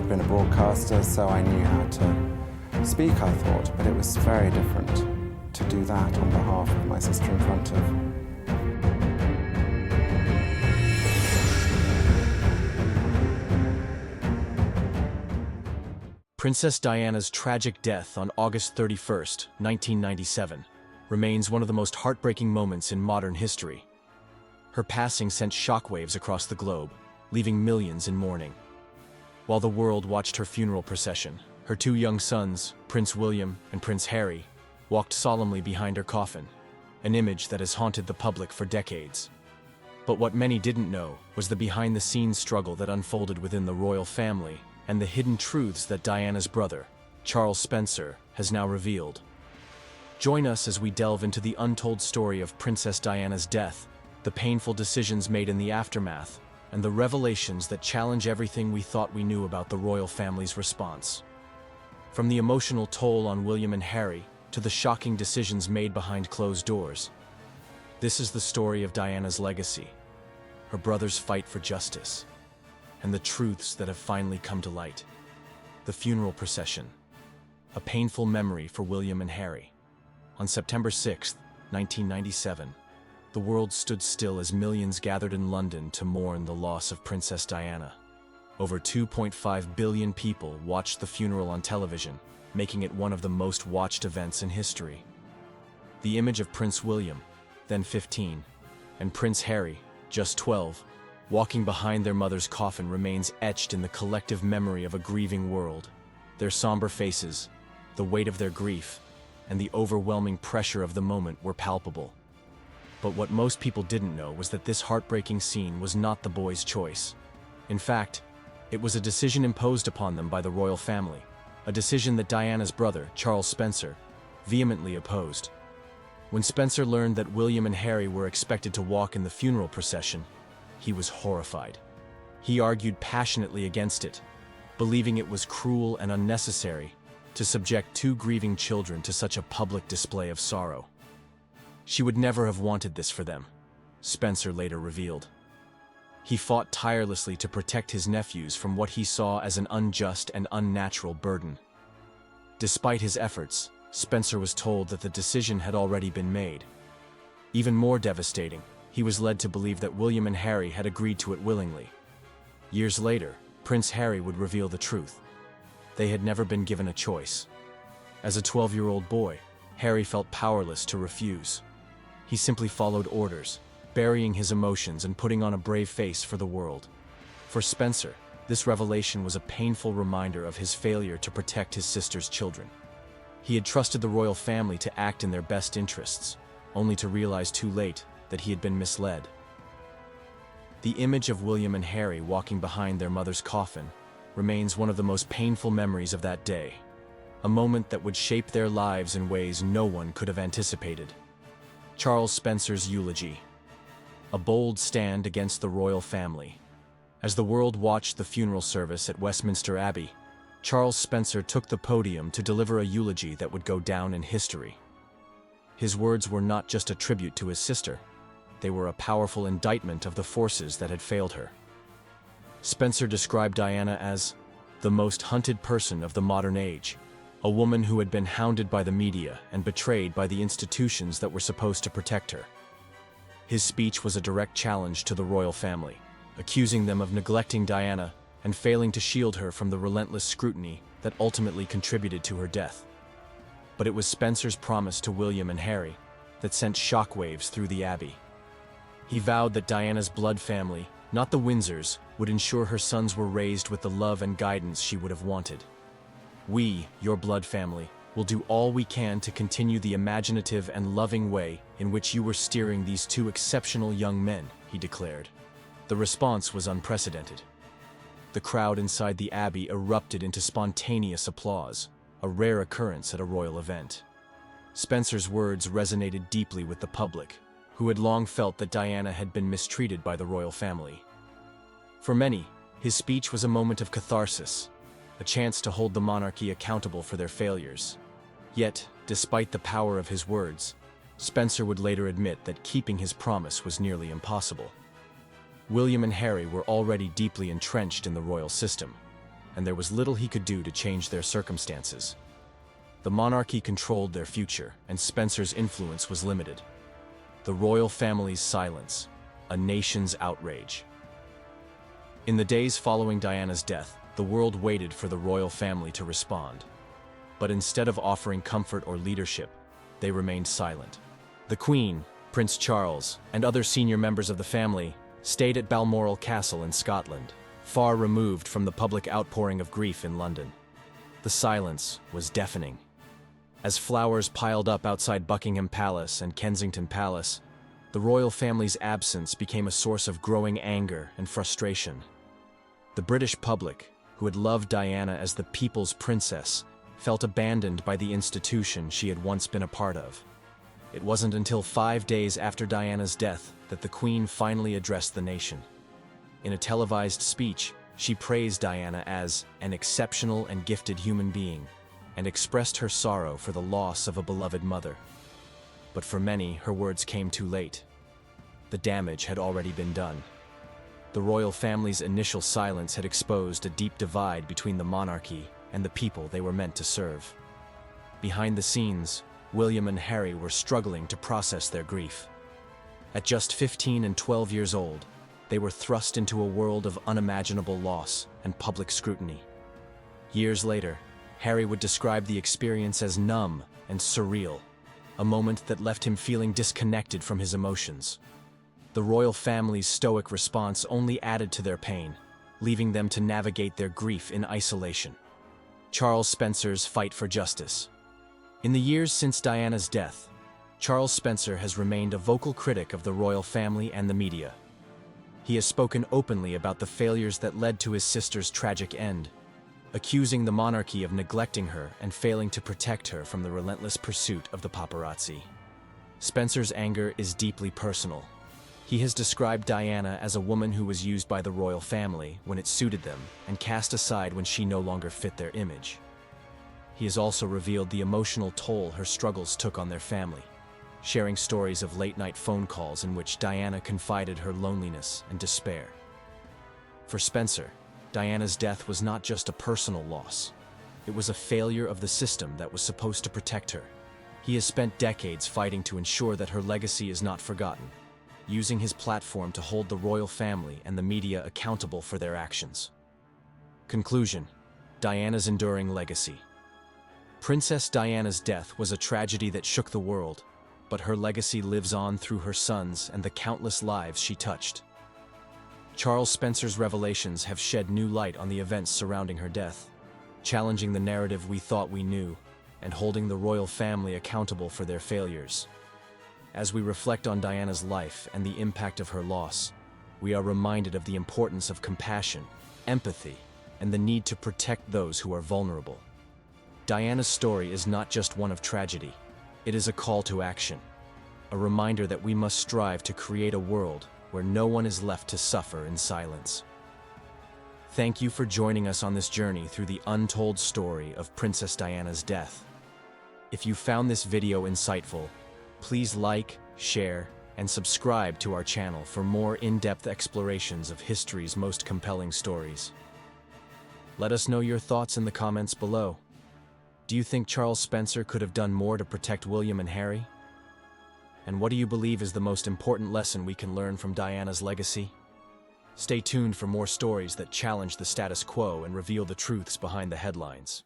had been a broadcaster, so I knew how to speak, I thought, but it was very different to do that on behalf of my sister in front of. Princess Diana's tragic death on August 31st, 1997, remains one of the most heartbreaking moments in modern history. Her passing sent shockwaves across the globe, leaving millions in mourning. While the world watched her funeral procession, her two young sons, Prince William and Prince Harry, walked solemnly behind her coffin, an image that has haunted the public for decades. But what many didn't know was the behind-the-scenes struggle that unfolded within the royal family and the hidden truths that Diana's brother, Charles Spencer, has now revealed. Join us as we delve into the untold story of Princess Diana's death, the painful decisions made in the aftermath, and the revelations that challenge everything we thought we knew about the royal family's response. From the emotional toll on William and Harry to the shocking decisions made behind closed doors, this is the story of Diana's legacy, her brother's fight for justice, and the truths that have finally come to light. The funeral procession, a painful memory for William and Harry. On September 6, 1997, the world stood still as millions gathered in London to mourn the loss of Princess Diana. Over 2.5 billion people watched the funeral on television, making it one of the most watched events in history. The image of Prince William, then 15, and Prince Harry, just 12, walking behind their mother's coffin remains etched in the collective memory of a grieving world. Their somber faces, the weight of their grief, and the overwhelming pressure of the moment were palpable. But what most people didn't know was that this heartbreaking scene was not the boys' choice. In fact, it was a decision imposed upon them by the royal family, a decision that Diana's brother, Charles Spencer, vehemently opposed. When Spencer learned that William and Harry were expected to walk in the funeral procession, he was horrified. He argued passionately against it, believing it was cruel and unnecessary to subject two grieving children to such a public display of sorrow. She would never have wanted this for them, Spencer later revealed. He fought tirelessly to protect his nephews from what he saw as an unjust and unnatural burden. Despite his efforts, Spencer was told that the decision had already been made. Even more devastating, he was led to believe that William and Harry had agreed to it willingly. Years later, Prince Harry would reveal the truth. They had never been given a choice. As a 12-year-old boy, Harry felt powerless to refuse. He simply followed orders, burying his emotions and putting on a brave face for the world. For Spencer, this revelation was a painful reminder of his failure to protect his sister's children. He had trusted the royal family to act in their best interests, only to realize too late that he had been misled. The image of William and Harry walking behind their mother's coffin remains one of the most painful memories of that day, a moment that would shape their lives in ways no one could have anticipated. Charles Spencer's eulogy, a bold stand against the royal family. As the world watched the funeral service at Westminster Abbey, Charles Spencer took the podium to deliver a eulogy that would go down in history. His words were not just a tribute to his sister, they were a powerful indictment of the forces that had failed her. Spencer described Diana as the most hunted person of the modern age, a woman who had been hounded by the media and betrayed by the institutions that were supposed to protect her. His speech was a direct challenge to the royal family, accusing them of neglecting Diana and failing to shield her from the relentless scrutiny that ultimately contributed to her death. But it was Spencer's promise to William and Harry that sent shockwaves through the Abbey. He vowed that Diana's blood family, not the Windsors, would ensure her sons were raised with the love and guidance she would have wanted. "We, your blood family, will do all we can to continue the imaginative and loving way in which you were steering these two exceptional young men," he declared. The response was unprecedented. The crowd inside the Abbey erupted into spontaneous applause, a rare occurrence at a royal event. Spencer's words resonated deeply with the public, who had long felt that Diana had been mistreated by the royal family. For many, his speech was a moment of catharsis, a chance to hold the monarchy accountable for their failures. Yet, despite the power of his words, Spencer would later admit that keeping his promise was nearly impossible. William and Harry were already deeply entrenched in the royal system, and there was little he could do to change their circumstances. The monarchy controlled their future, and Spencer's influence was limited. The royal family's silence, a nation's outrage. In the days following Diana's death, the world waited for the royal family to respond. But instead of offering comfort or leadership, they remained silent. The Queen, Prince Charles, and other senior members of the family stayed at Balmoral Castle in Scotland, far removed from the public outpouring of grief in London. The silence was deafening. As flowers piled up outside Buckingham Palace and Kensington Palace, the royal family's absence became a source of growing anger and frustration. The British public, who had loved Diana as the people's princess, felt abandoned by the institution she had once been a part of. It wasn't until 5 days after Diana's death that the Queen finally addressed the nation. In a televised speech, she praised Diana as an exceptional and gifted human being, and expressed her sorrow for the loss of a beloved mother. But for many, her words came too late. The damage had already been done. The royal family's initial silence had exposed a deep divide between the monarchy and the people they were meant to serve. Behind the scenes, William and Harry were struggling to process their grief. At just 15 and 12 years old, they were thrust into a world of unimaginable loss and public scrutiny. Years later, Harry would describe the experience as numb and surreal, a moment that left him feeling disconnected from his emotions. The royal family's stoic response only added to their pain, leaving them to navigate their grief in isolation. Charles Spencer's fight for justice. In the years since Diana's death, Charles Spencer has remained a vocal critic of the royal family and the media. He has spoken openly about the failures that led to his sister's tragic end, accusing the monarchy of neglecting her and failing to protect her from the relentless pursuit of the paparazzi. Spencer's anger is deeply personal. He has described Diana as a woman who was used by the royal family when it suited them and cast aside when she no longer fit their image. He has also revealed the emotional toll her struggles took on their family, sharing stories of late-night phone calls in which Diana confided her loneliness and despair. For Spencer, Diana's death was not just a personal loss. It was a failure of the system that was supposed to protect her. He has spent decades fighting to ensure that her legacy is not forgotten, using his platform to hold the royal family and the media accountable for their actions. Conclusion: Diana's enduring legacy. Princess Diana's death was a tragedy that shook the world, but her legacy lives on through her sons and the countless lives she touched. Charles Spencer's revelations have shed new light on the events surrounding her death, challenging the narrative we thought we knew and holding the royal family accountable for their failures. As we reflect on Diana's life and the impact of her loss, we are reminded of the importance of compassion, empathy, and the need to protect those who are vulnerable. Diana's story is not just one of tragedy, it is a call to action, a reminder that we must strive to create a world where no one is left to suffer in silence. Thank you for joining us on this journey through the untold story of Princess Diana's death. If you found this video insightful, please like, share, and subscribe to our channel for more in-depth explorations of history's most compelling stories. Let us know your thoughts in the comments below. Do you think Charles Spencer could have done more to protect William and Harry? And what do you believe is the most important lesson we can learn from Diana's legacy? Stay tuned for more stories that challenge the status quo and reveal the truths behind the headlines.